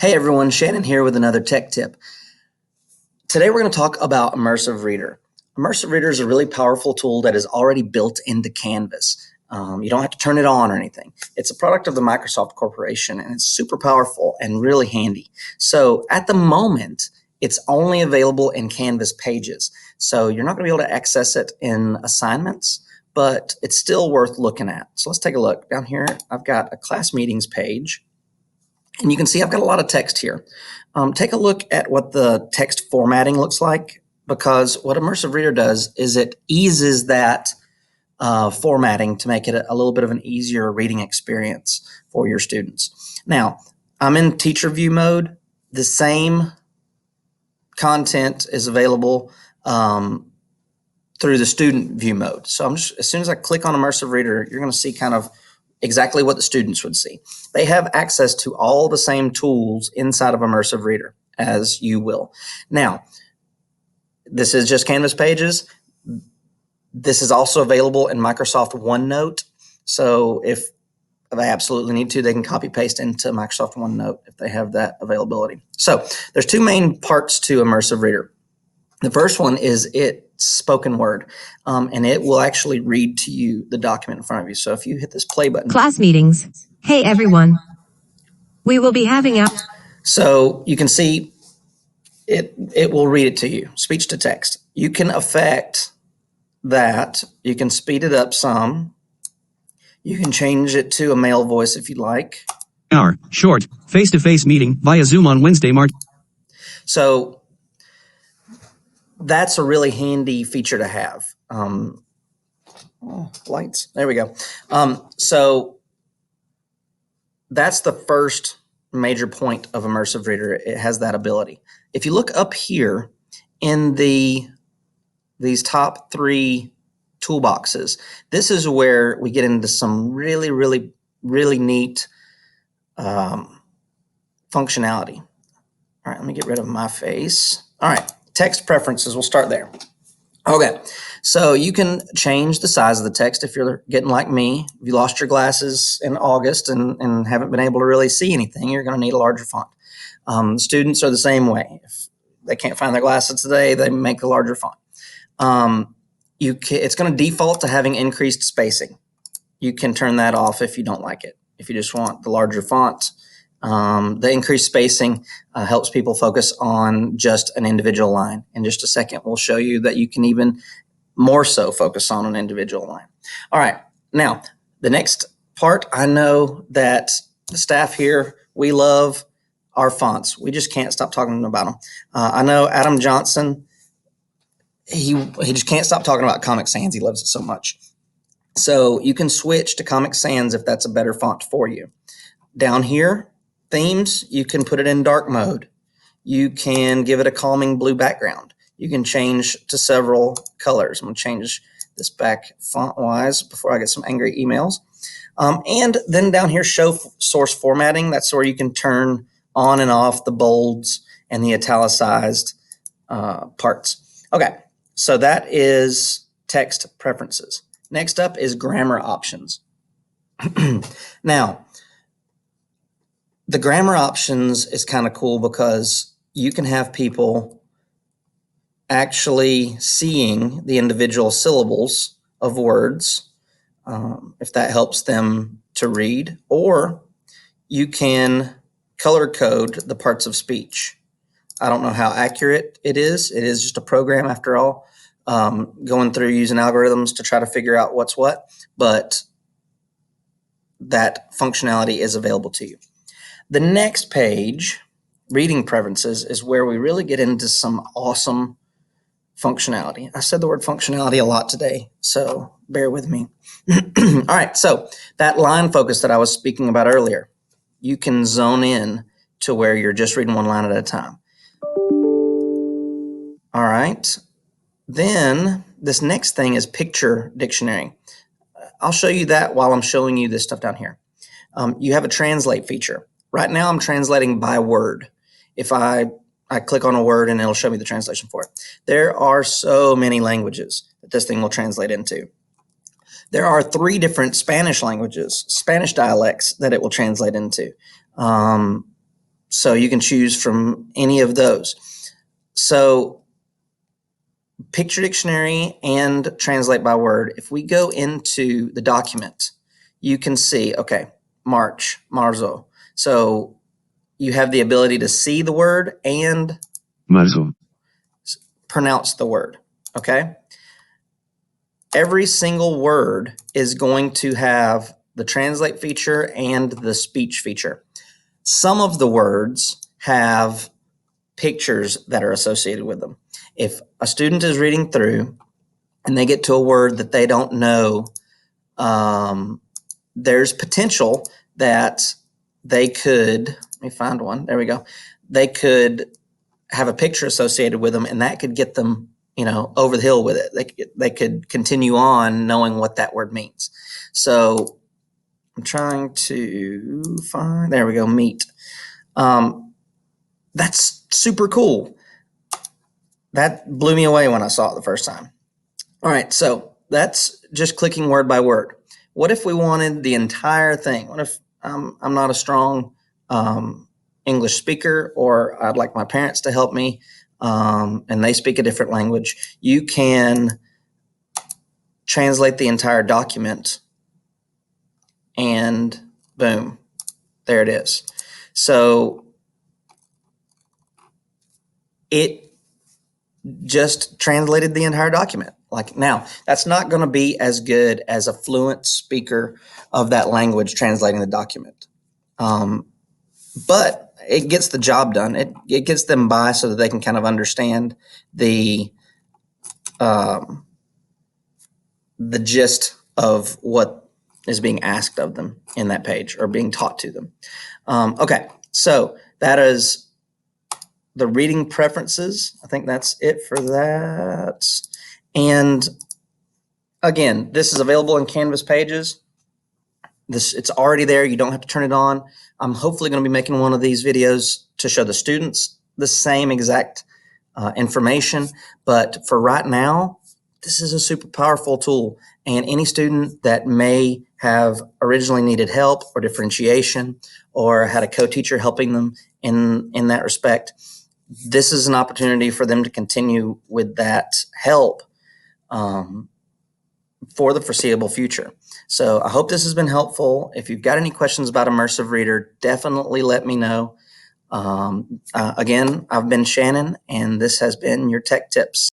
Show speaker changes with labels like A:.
A: Hey everyone, Shannon here with another tech tip. Today we're going to talk about Immersive Reader. Immersive Reader is a really powerful tool that is already built into Canvas. You don't have to turn it on or anything. It's a product of the Microsoft Corporation and it's super powerful and really handy. So at the moment, it's only available in Canvas pages. So you're not going to be able to access it in assignments, but it's still worth looking at. So let's take a look. Down here, I've got a class meetings page. And you can see I've got a lot of text here. Take a look at what the text formatting looks like, because what Immersive Reader does is it eases that formatting to make it a little bit of an easier reading experience for your students. Now, I'm in teacher view mode. The same content is available through the student view mode. So as soon as I click on Immersive Reader, you're going to see kind of exactly what the students would see. They have access to all the same tools inside of Immersive Reader as you will. Now, this is just Canvas pages. This is also available in Microsoft OneNote. So if they absolutely need to, they can copy paste into Microsoft OneNote if they have that availability. So there's two main parts to Immersive Reader. The first one is it's spoken word, and it will actually read to you the document in front of you. So if you hit this play button.
B: Class meetings. Hey everyone. We will be having a...
A: So you can see it will read it to you, speech to text. You can affect that. You can speed it up some. You can change it to a male voice if you'd like.
C: Hour, short, face-to-face meeting via Zoom on Wednesday, March.
A: So that's a really handy feature to have. Lights, there we go. So that's the first major point of Immersive Reader. It has that ability. If you look up here in these top three toolboxes, this is where we get into some really, really, really neat functionality. All right, let me get rid of my face. All right, text preferences, we'll start there. Okay, so you can change the size of the text if you're getting like me. If you lost your glasses in August and haven't been able to really see anything, you're going to need a larger font. Students are the same way. If they can't find their glasses today, they make a larger font. It's going to default to having increased spacing. You can turn that off if you don't like it. If you just want the larger font, the increased spacing helps people focus on just an individual line. In just a second, we'll show you that you can even more so focus on an individual line. All right, now the next part, I know that the staff here, we love our fonts. We just can't stop talking about them. I know Adam Johnson, he just can't stop talking about Comic Sans. He loves it so much. So you can switch to Comic Sans if that's a better font for you. Down here, themes, you can put it in dark mode. You can give it a calming blue background. You can change to several colors. I'm going to change this back font-wise before I get some angry emails. And then down here, show source formatting. That's where you can turn on and off the bolds and the italicized parts. Okay, so that is text preferences. Next up is grammar options. Now, the grammar options is kind of cool because you can have people actually seeing the individual syllables of words, if that helps them to read, or you can color code the parts of speech. I don't know how accurate it is. It is just a program after all, going through using algorithms to try to figure out what's what, but that functionality is available to you. The next page, reading preferences, is where we really get into some awesome functionality. I said the word functionality a lot today, so bear with me. All right, so that line focus that I was speaking about earlier, you can zone in to where you're just reading one line at a time. All right, then this next thing is picture dictionary. I'll show you that while I'm showing you this stuff down here. You have a translate feature. Right now I'm translating by word. If I click on a word and it'll show me the translation for it. There are so many languages that this thing will translate into. There are 3 different Spanish languages, Spanish dialects that it will translate into. So you can choose from any of those. So picture dictionary and translate by word. If we go into the document, you can see, okay, marzo. So you have the ability to see the word and
C: Marzo.
A: pronounce the word, okay? Every single word is going to have the translate feature and the speech feature. Some of the words have pictures that are associated with them. If a student is reading through and they get to a word that they don't know, there's potential that they could, let me find one, there we go. They could have a picture associated with them, and that could get them, over the hill with it. They could continue on knowing what that word means. So I'm trying to find, there we go, meet. That's super cool. That blew me away when I saw it the first time. All right, so that's just clicking word by word. What if we wanted the entire thing? What if I'm not a strong English speaker, or I'd like my parents to help me, and they speak a different language? You can translate the entire document, and boom, there it is. So it just translated the entire document. Like, now, that's not going to be as good as a fluent speaker of that language translating the document. But it gets the job done. It gets them by so that they can kind of understand the gist of what is being asked of them in that page or being taught to them. Okay, so that is the reading preferences. I think that's it for that. And again, this is available in Canvas Pages. It's already there. You don't have to turn it on. I'm hopefully going to be making one of these videos to show the students the same exact information. But for right now, this is a super powerful tool. And any student that may have originally needed help or differentiation, or had a co-teacher helping them in that respect, this is an opportunity for them to continue with that help for the foreseeable future. So I hope this has been helpful. If you've got any questions about Immersive Reader, definitely let me know. Again, I've been Shannon, and this has been your Tech Tips.